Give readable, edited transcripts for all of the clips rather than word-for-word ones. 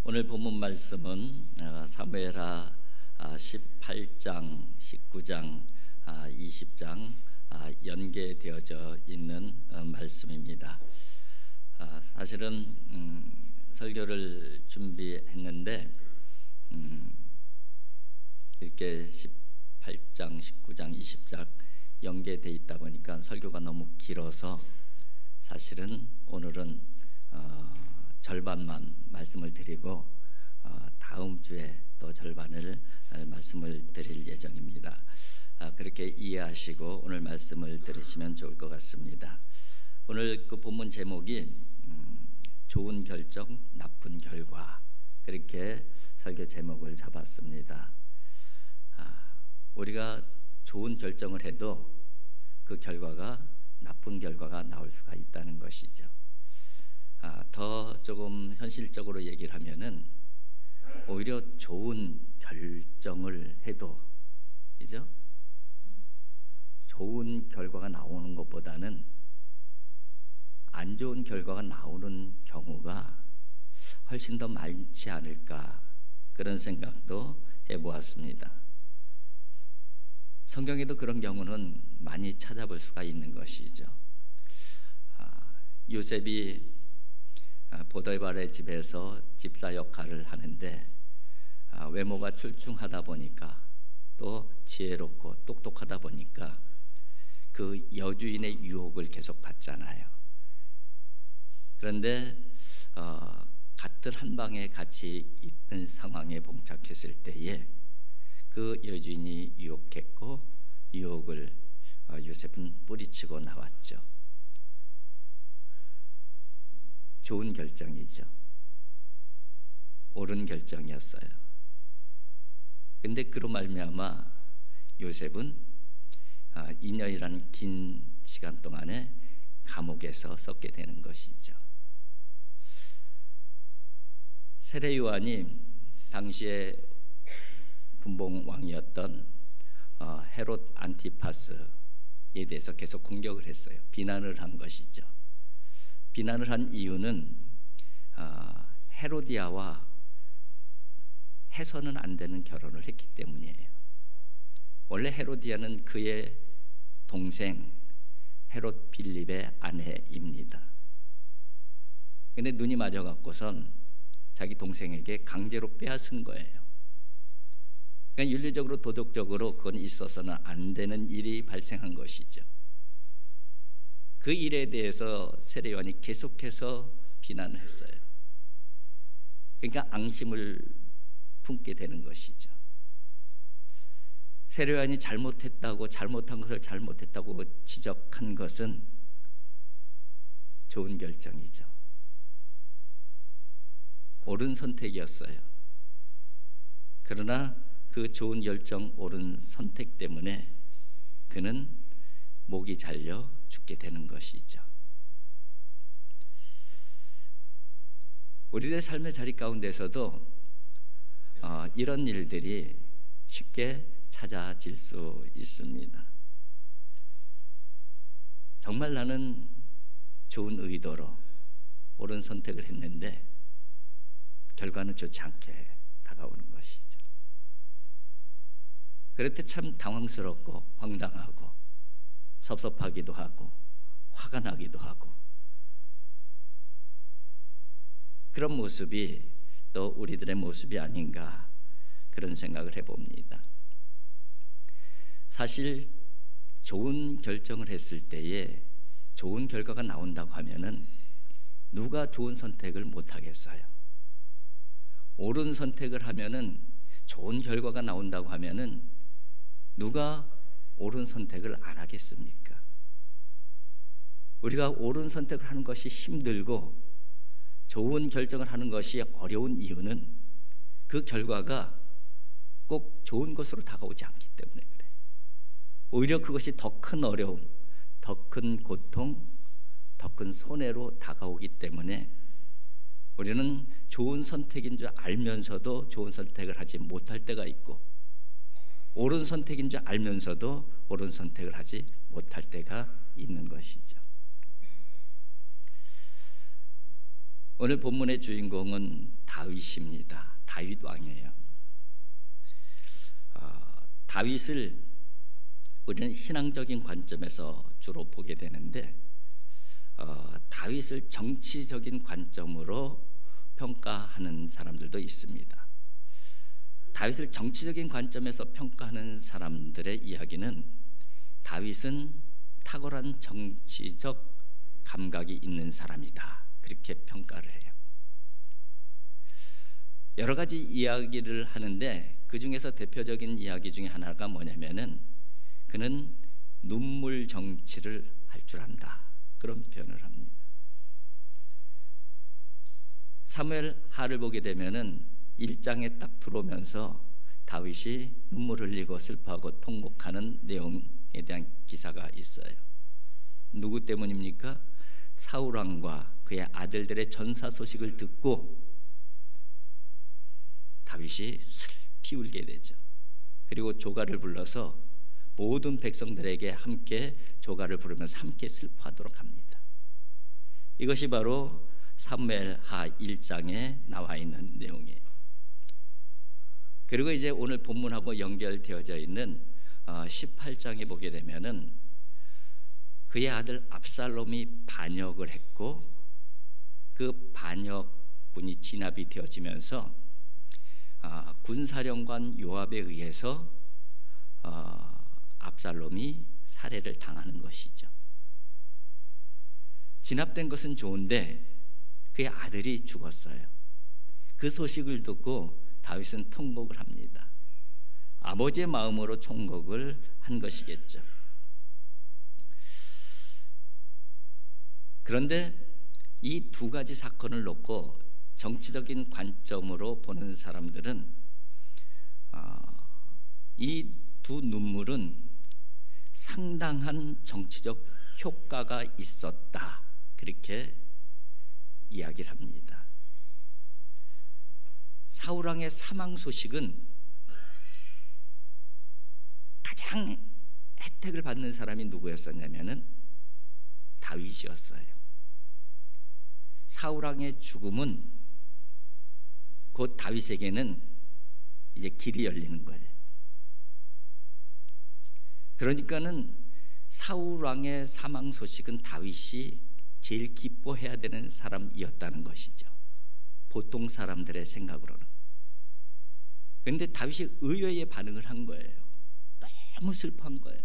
오늘 본문 말씀은 사무엘하 18장, 19장, 20장 연계되어져 있는 말씀입니다. 사실은 설교를 준비했는데 이렇게 18장, 19장, 20장 연계되어 있다 보니까 설교가 너무 길어서 사실은 오늘은 절반만 말씀을 드리고 다음 주에 또 절반을 말씀을 드릴 예정입니다. 그렇게 이해하시고 오늘 말씀을 들으시면 좋을 것 같습니다. 오늘 그 본문 제목이 좋은 결정, 나쁜 결과, 그렇게 설교 제목을 잡았습니다. 우리가 좋은 결정을 해도 그 결과가 나쁜 결과가 나올 수가 있다는 것이죠. 더 조금 현실적으로 얘기를 하면은 오히려 좋은 결정을 해도, 그죠? 좋은 결과가 나오는 것보다는 안 좋은 결과가 나오는 경우가 훨씬 더 많지 않을까, 그런 생각도 해보았습니다. 성경에도 그런 경우는 많이 찾아볼 수가 있는 것이죠. 요셉이 보디발의 집에서 집사 역할을 하는데 외모가 출중하다 보니까 또 지혜롭고 똑똑하다 보니까 그 여주인의 유혹을 계속 받잖아요. 그런데 같은 한 방에 같이 있는 상황에 봉착했을 때에 그 여주인이 유혹했고 유혹을 요셉은 뿌리치고 나왔죠. 좋은 결정이죠. 옳은 결정이었어요. 근데 그로 말미암아 요셉은 2년이라는 긴 시간 동안에 감옥에서 썩게 되는 것이죠. 세례 요한이 당시에 분봉 왕이었던 헤롯 안티파스에 대해서 계속 공격을 했어요. 비난을 한 것이죠. 비난을 한 이유는 헤로디아와 해서는 안 되는 결혼을 했기 때문이에요. 원래 헤로디아는 그의 동생 헤롯 빌립의 아내입니다. 근데 눈이 맞아갖고선 자기 동생에게 강제로 빼앗은 거예요. 그러니까 윤리적으로 도덕적으로 그건 있어서는 안 되는 일이 발생한 것이죠. 그 일에 대해서 세례 요한이 계속해서 비난을 했어요. 그러니까 앙심을 품게 되는 것이죠. 세례 요한이 잘못한 것을 잘못했다고 지적한 것은 좋은 결정이죠. 옳은 선택이었어요. 그러나 그 좋은 결정, 옳은 선택 때문에 그는 목이 잘려 죽게 되는 것이죠. 우리의 삶의 자리 가운데서도 이런 일들이 쉽게 찾아질 수 있습니다. 정말 나는 좋은 의도로 옳은 선택을 했는데 결과는 좋지 않게 다가오는 것이죠. 그럴 때 참 당황스럽고 황당하고 섭섭하기도 하고 화가 나기도 하고, 그런 모습이 또 우리들의 모습이 아닌가, 그런 생각을 해봅니다. 사실 좋은 결정을 했을 때에 좋은 결과가 나온다고 하면은 누가 좋은 선택을 못 하겠어요. 옳은 선택을 하면은 좋은 결과가 나온다고 하면은 누가 옳은 선택을 안 하겠습니까? 우리가 옳은 선택을 하는 것이 힘들고 좋은 결정을 하는 것이 어려운 이유는 그 결과가 꼭 좋은 것으로 다가오지 않기 때문에 그래요. 오히려 그것이 더 큰 어려움, 더 큰 고통, 더 큰 손해로 다가오기 때문에 우리는 좋은 선택인 줄 알면서도 좋은 선택을 하지 못할 때가 있고, 옳은 선택인 줄 알면서도 옳은 선택을 하지 못할 때가 있는 것이죠. 오늘 본문의 주인공은 다윗입니다. 다윗 왕이에요. 다윗을 우리는 신앙적인 관점에서 주로 보게 되는데 다윗을 정치적인 관점으로 평가하는 사람들도 있습니다. 다윗을 정치적인 관점에서 평가하는 사람들의 이야기는 다윗은 탁월한 정치적 감각이 있는 사람이다, 그렇게 평가를 해요. 여러 가지 이야기를 하는데 그 중에서 대표적인 이야기 중에 하나가 뭐냐면은 그는 눈물 정치를 할 줄 안다, 그런 표현을 합니다. 사무엘 하를 보게 되면은 1장에 딱 들어오면서 다윗이 눈물 흘리고 슬퍼하고 통곡하는 내용에 대한 기사가 있어요. 누구 때문입니까? 사울 왕과 그의 아들들의 전사 소식을 듣고 다윗이 슬피 울게 되죠. 그리고 조가를 불러서 모든 백성들에게 함께 조가를 부르면서 함께 슬퍼하도록 합니다. 이것이 바로 사무엘하 1장에 나와 있는 내용이에요. 그리고 이제 오늘 본문하고 연결되어져 있는 18장에 보게 되면은 그의 아들 압살롬이 반역을 했고 그 반역군이 진압이 되어지면서 군사령관 요압에 의해서 압살롬이 살해를 당하는 것이죠. 진압된 것은 좋은데 그의 아들이 죽었어요. 그 소식을 듣고 다윗은 통곡을 합니다. 아버지의 마음으로 통곡을 한 것이겠죠. 그런데 이 두 가지 사건을 놓고 정치적인 관점으로 보는 사람들은 이 두 눈물은 상당한 정치적 효과가 있었다, 그렇게 이야기를 합니다. 사울 왕의 사망 소식은 가장 혜택을 받는 사람이 누구였었냐면은 다윗이었어요. 사울 왕의 죽음은 곧 다윗에게는 이제 길이 열리는 거예요. 그러니까는 사울 왕의 사망 소식은 다윗이 제일 기뻐해야 되는 사람이었다는 것이죠. 보통 사람들의 생각으로는. 그런데 다윗이 의외의 반응을 한 거예요. 너무 슬퍼한 거예요.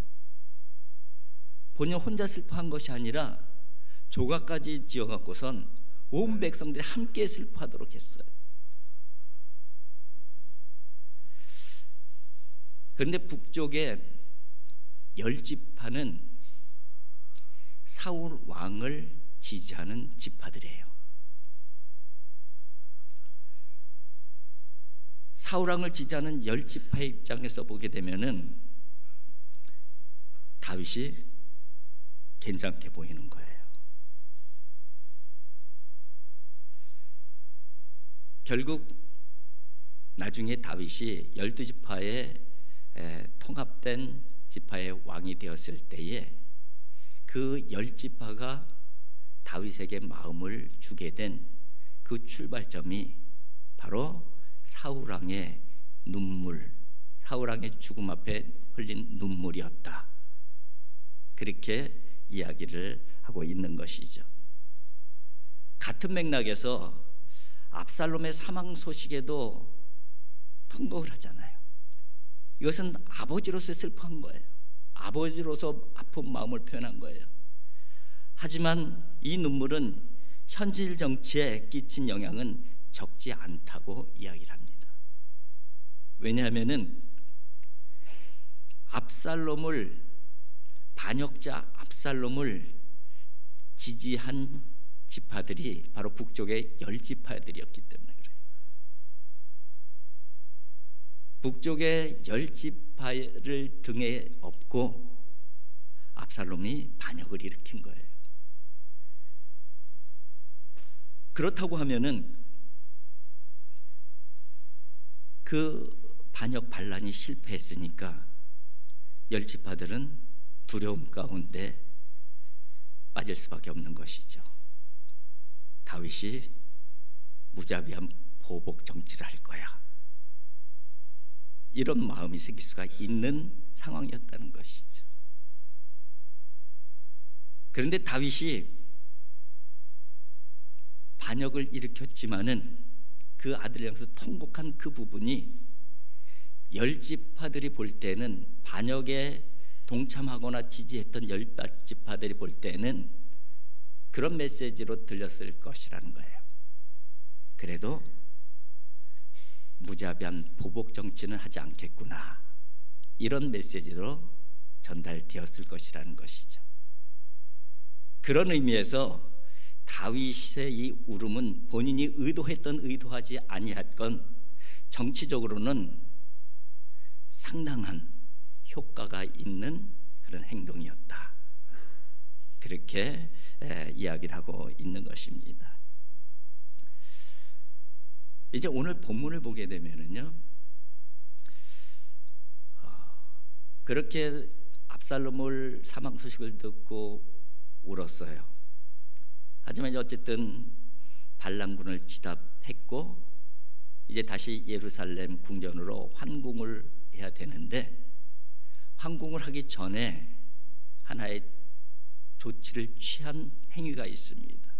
본인 혼자 슬퍼한 것이 아니라 조각까지 지어갖고선 온 백성들이 함께 슬퍼하도록 했어요. 그런데 북쪽의 10지파는 사울 왕을 지지하는 지파들이에요. 사울 왕을 지지하는 10지파의 입장에서 보게 되면은 다윗이 괜찮게 보이는 거예요. 결국 나중에 다윗이 12지파의 통합된 지파의 왕이 되었을 때에 그 10지파가 다윗에게 마음을 주게 된 그 출발점이 바로 사울 왕의 눈물, 사울 왕의 죽음 앞에 흘린 눈물이었다, 그렇게 이야기를 하고 있는 것이죠. 같은 맥락에서 압살롬의 사망 소식에도 통곡을 하잖아요. 이것은 아버지로서 슬퍼한 거예요. 아버지로서 아픈 마음을 표현한 거예요. 하지만 이 눈물은 현실 정치에 끼친 영향은 적지 않다고 이야기를 합니다. 왜냐하면은 반역자 압살롬을 지지한 지파들이 바로 북쪽의 10지파들이었기 때문에 그래요. 북쪽의 10지파를 등에 업고 압살롬이 반역을 일으킨 거예요. 그렇다고 하면은 그 반역 반란이 실패했으니까 10지파들은 두려움 가운데 빠질 수밖에 없는 것이죠. 다윗이 무자비한 보복 정치를 할 거야. 이런 마음이 생길 수가 있는 상황이었다는 것이죠. 그런데 다윗이 반역을 일으켰지만은 그 아들 영에서 통곡한 그 부분이 열 지파들이 볼 때는, 반역에 동참하거나 지지했던 열 지파들이 볼 때는 그런 메시지로 들렸을 것이라는 거예요. 그래도 무자비한 보복 정치는 하지 않겠구나, 이런 메시지로 전달되었을 것이라는 것이죠. 그런 의미에서 다윗의 이 울음은 본인이 의도했던 의도하지 아니했건 정치적으로는 상당한 효과가 있는 그런 행동이었다, 그렇게 이야기를 하고 있는 것입니다. 이제 오늘 본문을 보게 되면은요, 그렇게 압살롬을 사망 소식을 듣고 울었어요. 하지만 어쨌든 반란군을 진압했고 이제 다시 예루살렘 궁전으로 환궁을 해야 되는데, 환궁을 하기 전에 하나의 조치를 취한 행위가 있습니다.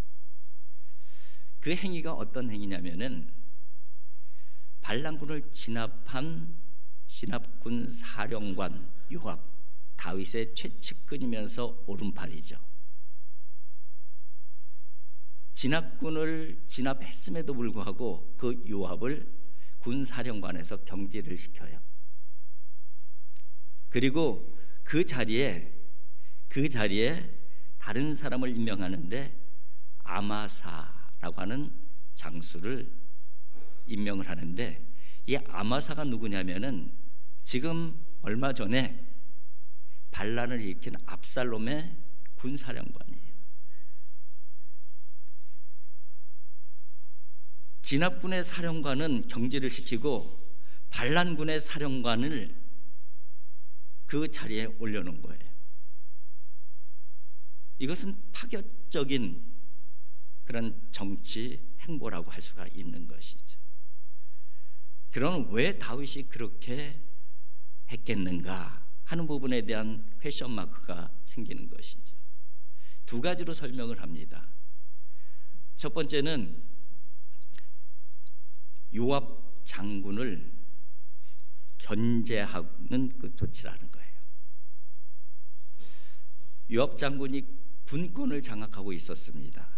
그 행위가 어떤 행위냐면은 반란군을 진압한 진압군 사령관 요압, 다윗의 최측근이면서 오른팔이죠. 진압군을 진압했음에도 불구하고 그 요압을 군사령관에서 경질을 시켜요. 그리고 그 자리에 다른 사람을 임명하는데 아마사라고 하는 장수를 임명을 하는데, 이 아마사가 누구냐면은 지금 얼마 전에 반란을 일으킨 압살롬의 군사령관이에요. 진압군의 사령관은 경질을 시키고 반란군의 사령관을 그 자리에 올려놓은 거예요. 이것은 파격적인 그런 정치 행보라고 할 수가 있는 것이죠. 그럼 왜 다윗이 그렇게 했겠는가 하는 부분에 대한 퀘션 마크가 생기는 것이죠. 두 가지로 설명을 합니다. 첫 번째는 요압 장군을 견제하는 그 조치라는 거예요. 요압 장군이 군권을 장악하고 있었습니다.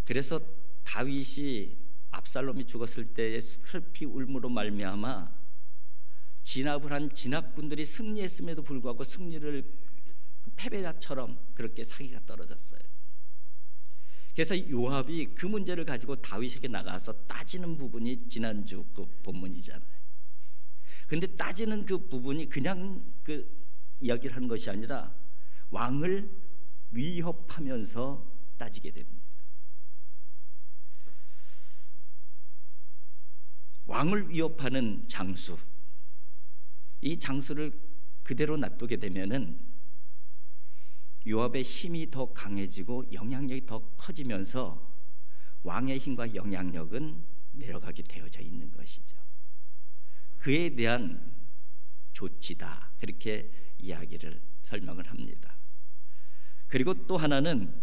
그래서 다윗이 압살롬이 죽었을 때의 슬피 울므로 말미암아 진압을 한 진압군들이 승리했음에도 불구하고 승리를 패배자처럼 그렇게 사기가 떨어졌어요. 그래서 요압이 그 문제를 가지고 다윗에게 나가서 따지는 부분이 지난주 그 본문이잖아요. 근데 따지는 그 부분이 그냥 그 이야기를 하는 것이 아니라 왕을 위협하면서 따지게 됩니다. 왕을 위협하는 장수, 이 장수를 그대로 놔두게 되면은 요압의 힘이 더 강해지고 영향력이 더 커지면서 왕의 힘과 영향력은 내려가게 되어져 있는 것이죠. 그에 대한 조치다, 그렇게 이야기를 설명을 합니다. 그리고 또 하나는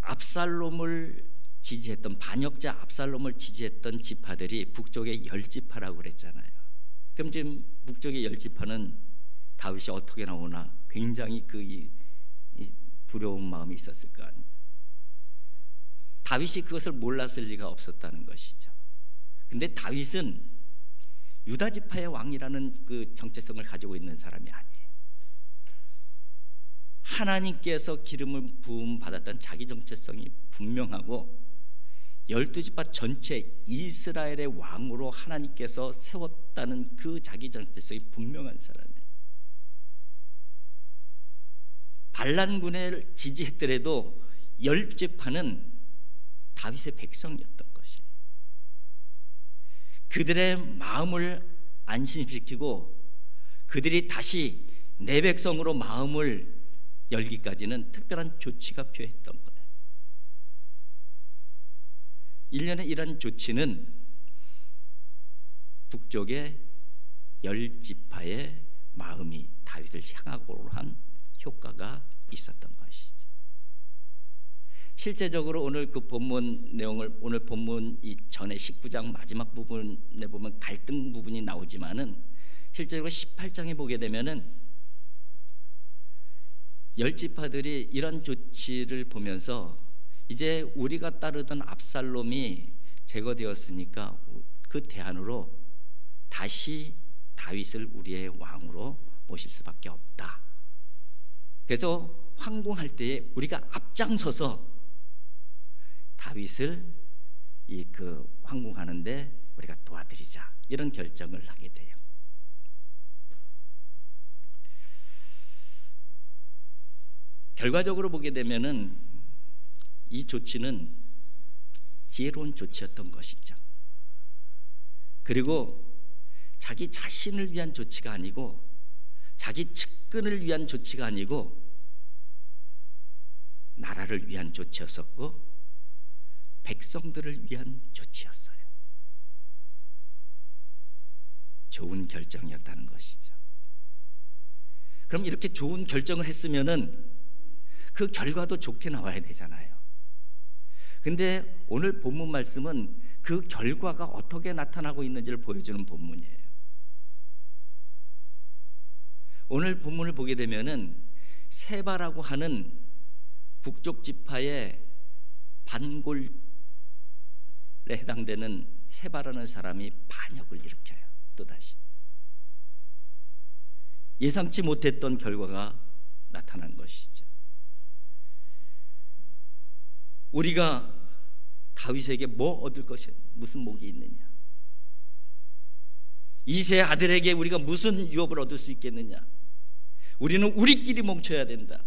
압살롬을 지지했던, 반역자 압살롬을 지지했던 지파들이 북쪽의 열 지파라고 그랬잖아요. 그럼 지금 북쪽의 열 지파는 다윗이 어떻게 나오나 굉장히 이 두려운 마음이 있었을 거 아니에요. 다윗이 그것을 몰랐을 리가 없었다는 것이죠. 근데 다윗은 유다 지파의 왕이라는 그 정체성을 가지고 있는 사람이 아니에요. 하나님께서 기름을 부음 받았던 자기 정체성이 분명하고 12지파 전체 이스라엘의 왕으로 하나님께서 세웠다는 그 자기 정체성이 분명한 사람이에요. 반란군을 지지했더라도 10지파는 다윗의 백성이었던 것이에요. 그들의 마음을 안심시키고 그들이 다시 내 백성으로 마음을 열기까지는 특별한 조치가 필요했던 거예요. 일련의 이런 조치는 북쪽의 10지파의 마음이 다윗을 향하고 한 효과가 있었던 것이죠. 실제적으로 오늘 그 본문 내용을, 오늘 본문 이전에 19장 마지막 부분에 보면 갈등 부분이 나오지만은 실제로 18장에 보게 되면은 10지파들이 이런 조치를 보면서 이제 우리가 따르던 압살롬이 제거되었으니까 그 대안으로 다시 다윗을 우리의 왕으로 모실 수밖에 없다. 그래서 황궁할 때에 우리가 앞장서서 다윗을 황궁하는데 우리가 도와드리자, 이런 결정을 하게 돼요. 결과적으로 보게 되면은 이 조치는 지혜로운 조치였던 것이죠. 그리고 자기 자신을 위한 조치가 아니고, 자기 측근을 위한 조치가 아니고 나라를 위한 조치였었고 백성들을 위한 조치였어요. 좋은 결정이었다는 것이죠. 그럼 이렇게 좋은 결정을 했으면은 그 결과도 좋게 나와야 되잖아요. 근데 오늘 본문 말씀은 그 결과가 어떻게 나타나고 있는지를 보여주는 본문이에요. 오늘 본문을 보게 되면은 세바라고 하는 북쪽 지파의 반골에 해당되는 세바라는 사람이 반역을 일으켜요. 또다시 예상치 못했던 결과가 나타난 것이죠. 우리가 다윗에게 뭐 얻을 것이, 무슨 목이 있느냐? 이세 아들에게 우리가 무슨 유업을 얻을 수 있겠느냐? 우리는 우리끼리 멈춰야 된다.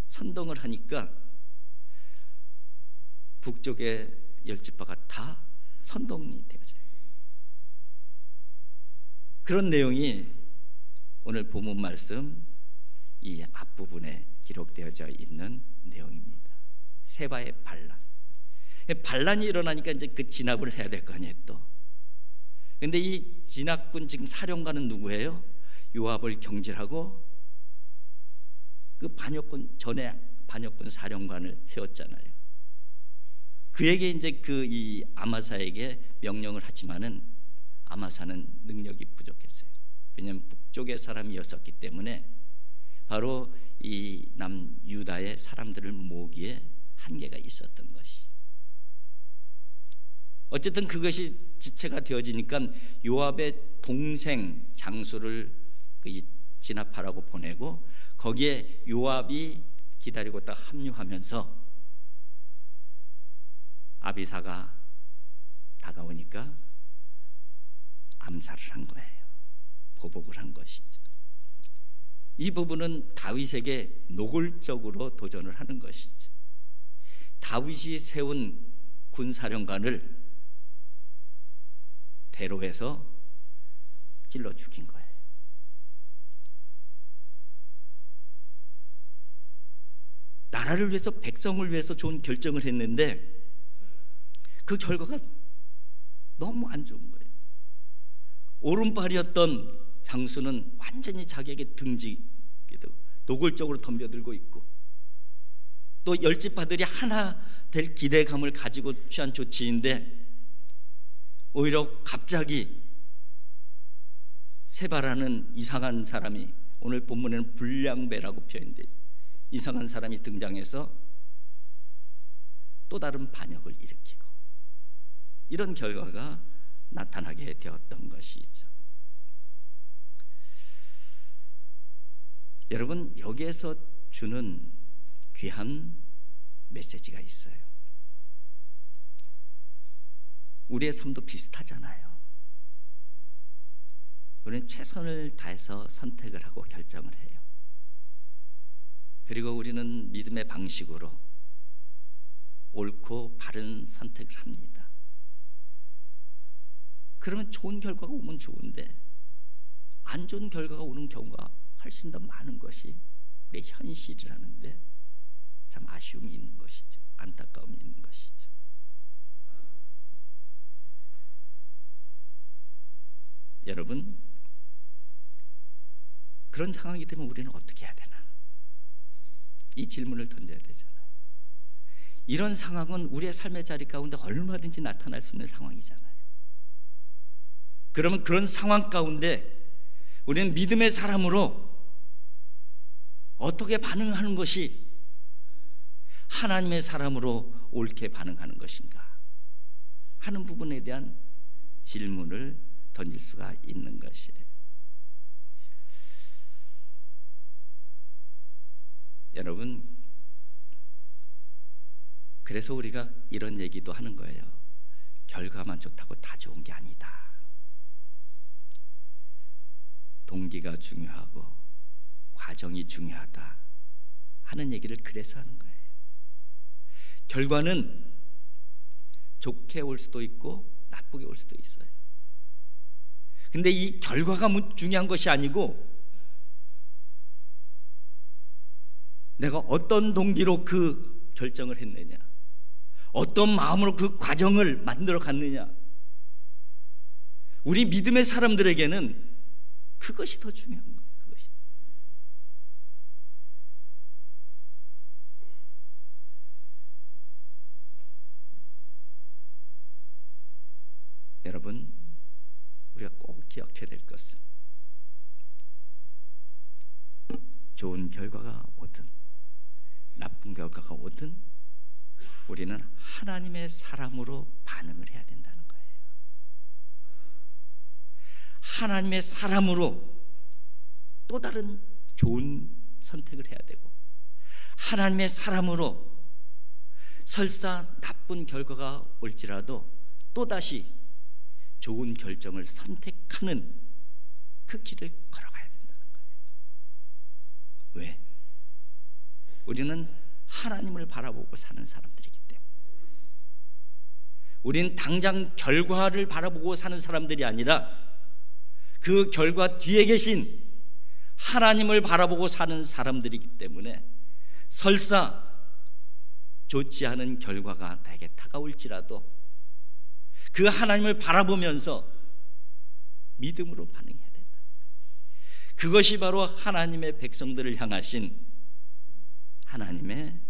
선동을 하니까 북쪽의 10지파가 다 선동이 되어져요. 그런 내용이 오늘 본문 말씀 이 앞부분에 기록되어져 있는 내용입니다. 세바의 반란. 반란이 일어나니까 이제 그 진압을 해야 될 거 아니에요, 또. 근데 이 진압군 지금 사령관은 누구예요? 요압을 경질하고 그 반역군, 전에 반역군 사령관을 세웠잖아요. 그에게 이제 이 아마사에게 명령을 하지만은 아마사는 능력이 부족했어요. 왜냐하면 북쪽의 사람이었었기 때문에 바로 이 남유다의 사람들을 모으기에 한계가 있었던 것이죠. 어쨌든 그것이 지체가 되어지니까 요압의 동생 장수를 진압하라고 보내고, 거기에 요압이 기다리고 딱 합류하면서 아비사가 다가오니까 암살을 한 거예요. 보복을 한 것이죠. 이 부분은 다윗에게 노골적으로 도전을 하는 것이죠. 다윗이 세운 군사령관을 대로해서 찔러 죽인 거예요. 나라를 위해서, 백성을 위해서 좋은 결정을 했는데 그 결과가 너무 안 좋은 거예요. 오른팔이었던 장수는 완전히 자기에게 등지게 되고 노골적으로 덤벼들고 있고, 또 10지파들이 하나 될 기대감을 가지고 취한 조치인데 오히려 갑자기 세바라는 이상한 사람이, 오늘 본문에는 불량배라고 표현돼 있어요. 이상한 사람이 등장해서 또 다른 반역을 일으키고, 이런 결과가 나타나게 되었던 것이죠. 여러분, 여기에서 주는 귀한 메시지가 있어요. 우리의 삶도 비슷하잖아요. 우리는 최선을 다해서 선택을 하고 결정을 해요. 그리고 우리는 믿음의 방식으로 옳고 바른 선택을 합니다. 그러면 좋은 결과가 오면 좋은데 안 좋은 결과가 오는 경우가 훨씬 더 많은 것이 우리의 현실이라는데 참 아쉬움이 있는 것이죠. 안타까움이 있는 것이죠. 여러분, 그런 상황이 되면 우리는 어떻게 해야 되나? 이 질문을 던져야 되잖아요. 이런 상황은 우리의 삶의 자리 가운데 얼마든지 나타날 수 있는 상황이잖아요. 그러면 그런 상황 가운데 우리는 믿음의 사람으로 어떻게 반응하는 것이 하나님의 사람으로 옳게 반응하는 것인가 하는 부분에 대한 질문을 던질 수가 있는 것이에요. 여러분, 그래서 우리가 이런 얘기도 하는 거예요. 결과만 좋다고 다 좋은 게 아니다. 동기가 중요하고 과정이 중요하다 하는 얘기를 그래서 하는 거예요. 결과는 좋게 올 수도 있고 나쁘게 올 수도 있어요. 근데 이 결과가 중요한 것이 아니고 내가 어떤 동기로 그 결정을 했느냐, 어떤 마음으로 그 과정을 만들어 갔느냐. 우리 믿음의 사람들에게는 그것이 더 중요한 거예요. 그것이. 여러분, 우리가 꼭 기억해야 될 것은 좋은 결과가 오든 나쁜 결과가 오든 우리는 하나님의 사람으로 반응을 해야 된다는 거예요. 하나님의 사람으로 또 다른 좋은 선택을 해야 되고, 하나님의 사람으로 설사 나쁜 결과가 올지라도 또다시 좋은 결정을 선택하는 그 길을 걸어가야 된다는 거예요. 왜? 우리는 하나님을 바라보고 사는 사람들이기 때문에. 우리는 당장 결과를 바라보고 사는 사람들이 아니라 그 결과 뒤에 계신 하나님을 바라보고 사는 사람들이기 때문에 설사 좋지 않은 결과가 내게 다가올지라도 그 하나님을 바라보면서 믿음으로 반응해야 된다. 그것이 바로 하나님의 백성들을 향하신 하나님의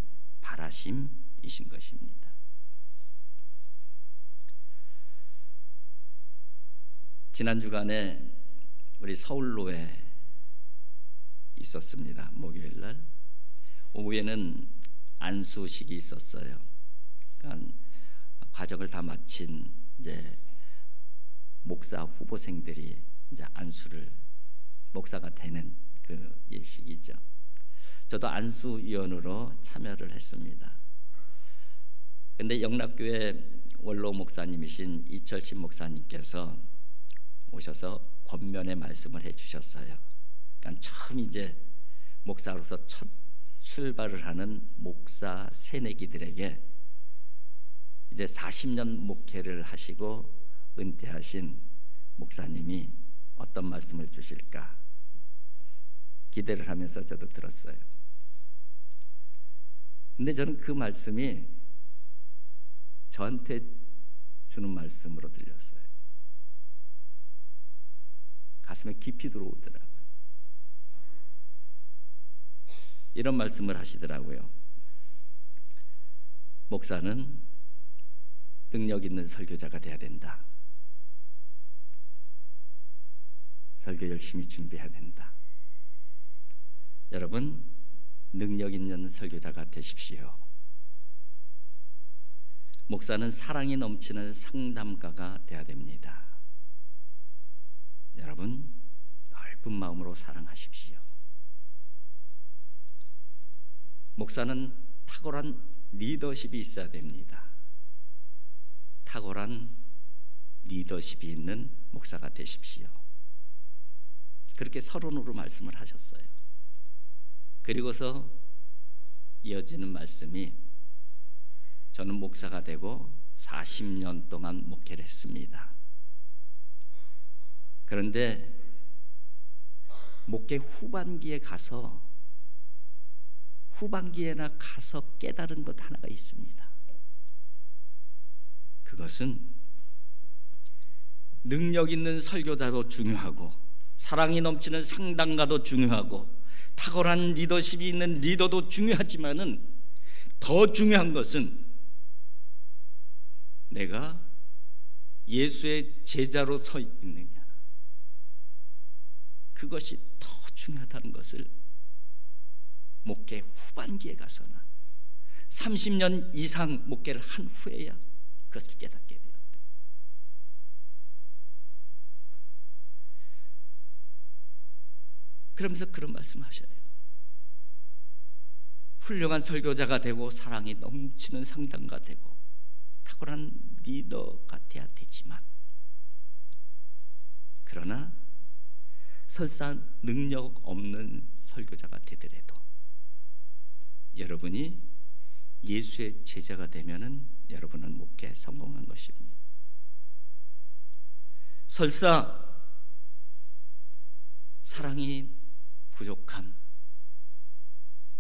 바라심이신 것입니다. 지난 주간에 우리 서울로에 있었습니다. 목요일 날 오후에는 안수식이 있었어요. 그러니까 과정을 다 마친 이제 목사 후보생들이 이제 안수를 목사가 되는 그 예식이죠. 저도 안수위원으로 참여를 했습니다. 그런데 영락교회 원로 목사님이신 이철신 목사님께서 오셔서 권면의 말씀을 해주셨어요. 그러니까 처음 이제 목사로서 첫 출발을 하는 목사 새내기들에게 이제 40년 목회를 하시고 은퇴하신 목사님이 어떤 말씀을 주실까 기대를 하면서 저도 들었어요. 근데 저는 그 말씀이 저한테 주는 말씀으로 들렸어요. 가슴에 깊이 들어오더라고요. 이런 말씀을 하시더라고요. 목사는 능력 있는 설교자가 돼야 된다. 설교 열심히 준비해야 된다. 여러분, 능력 있는 설교자가 되십시오. 목사는 사랑이 넘치는 상담가가 돼야 됩니다. 여러분, 넓은 마음으로 사랑하십시오. 목사는 탁월한 리더십이 있어야 됩니다. 탁월한 리더십이 있는 목사가 되십시오. 그렇게 서론으로 말씀을 하셨어요. 그리고서 이어지는 말씀이 저는 목사가 되고 40년 동안 목회를 했습니다. 그런데 목회 후반기에나 가서 깨달은 것 하나가 있습니다. 그것은 능력 있는 설교자도 중요하고 사랑이 넘치는 상담가도 중요하고 탁월한 리더십이 있는 리더도 중요하지만은 더 중요한 것은 내가 예수의 제자로 서 있느냐, 그것이 더 중요하다는 것을 목회 후반기에 가서나 30년 이상 목회를 한 후에야 그것을 깨닫게 되었대요. 그러면서 그런 말씀하셔요. 훌륭한 설교자가 되고 사랑이 넘치는 상담가 되고 탁월한 리더가 돼야 되지만, 그러나 설사 능력 없는 설교자가 되더라도 여러분이 예수의 제자가 되면은 여러분은 목회에 성공한 것입니다. 설사 사랑이 부족한,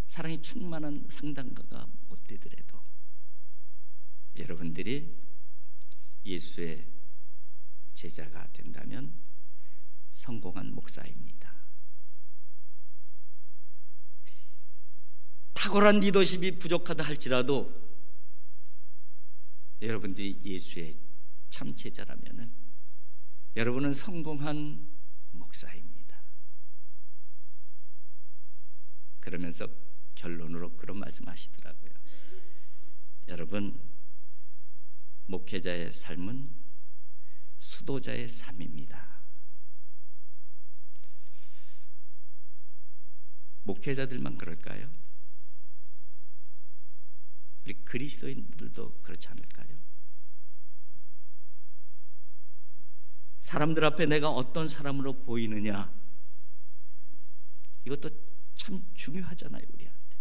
사랑이 충만한 상담가가 못 되더라도 여러분들이 예수의 제자가 된다면 성공한 목사입니다. 탁월한 리더십이 부족하다 할지라도 여러분들이 예수의 참 제자라면은 여러분은 성공한 목사입니다. 그러면서 결론으로 그런 말씀하시더라고요. 여러분, 목회자의 삶은 수도자의 삶입니다. 목회자들만 그럴까요? 우리 그리스도인들도 그렇지 않을까요? 사람들 앞에 내가 어떤 사람으로 보이느냐, 이것도 참 중요하잖아요. 우리한테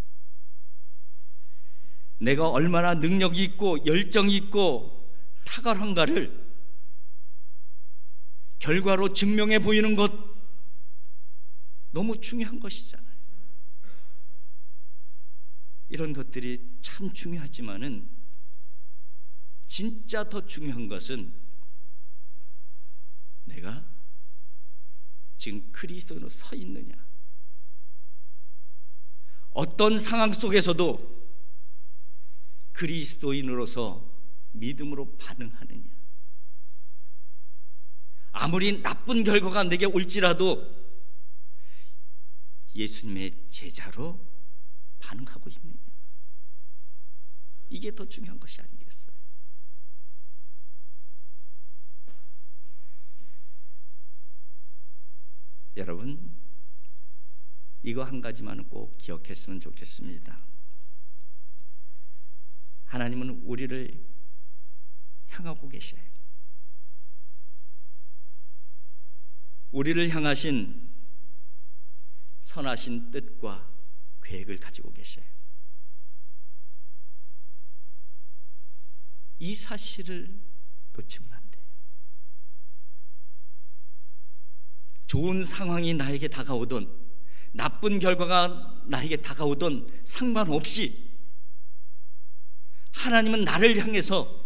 내가 얼마나 능력이 있고 열정이 있고 탁월한가를 결과로 증명해 보이는 것, 너무 중요한 것이잖아요. 이런 것들이 참 중요하지만은 진짜 더 중요한 것은 내가 지금 그리스도인으로 서 있느냐, 어떤 상황 속에서도 그리스도인으로서 믿음으로 반응하느냐, 아무리 나쁜 결과가 내게 올지라도 예수님의 제자로 반응하고 있느냐, 이게 더 중요한 것이 아니겠어요? 여러분, 이거 한 가지만은 꼭 기억했으면 좋겠습니다. 하나님은 우리를 향하고 계셔요. 우리를 향하신 선하신 뜻과 계획을 가지고 계셔요. 이 사실을 놓치면 안 돼요. 좋은 상황이 나에게 다가오던 나쁜 결과가 나에게 다가오던 상관없이 하나님은 나를 향해서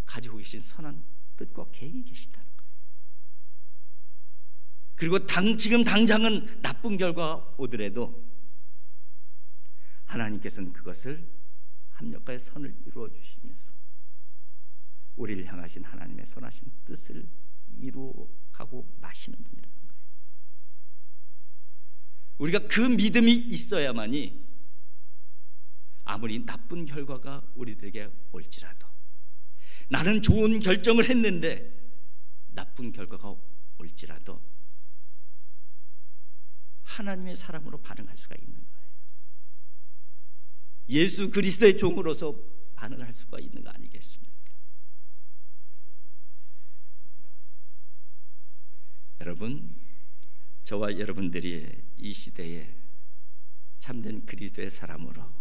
가지고 계신 선한 뜻과 계획이 계시다는 거예요. 그리고 지금 당장은 나쁜 결과가 오더라도 하나님께서는 그것을 합력하여 선을 이루어 주시면서 우리를 향하신 하나님의 선하신 뜻을 이루어가고 마시는 분이라는 거예요. 우리가 그 믿음이 있어야만이 아무리 나쁜 결과가 우리들에게 올지라도, 나는 좋은 결정을 했는데 나쁜 결과가 올지라도 하나님의 사람으로 반응할 수가 있는 거예요. 예수 그리스도의 종으로서 반응할 수가 있는 거 아니겠습니까? 여러분, 저와 여러분들이 이 시대에 참된 그리스도의 사람으로,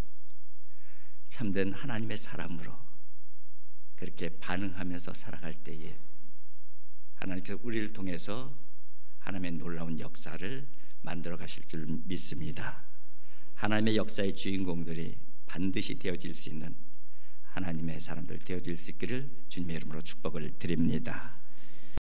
참된 하나님의 사람으로 그렇게 반응하면서 살아갈 때에 하나님께서 우리를 통해서 하나님의 놀라운 역사를 만들어 가실 줄 믿습니다. 하나님의 역사의 주인공들이 반드시 되어질 수 있는 하나님의 삶의 사람들 되어질 수 있기를 주님의 이름으로 축복을 드립니다.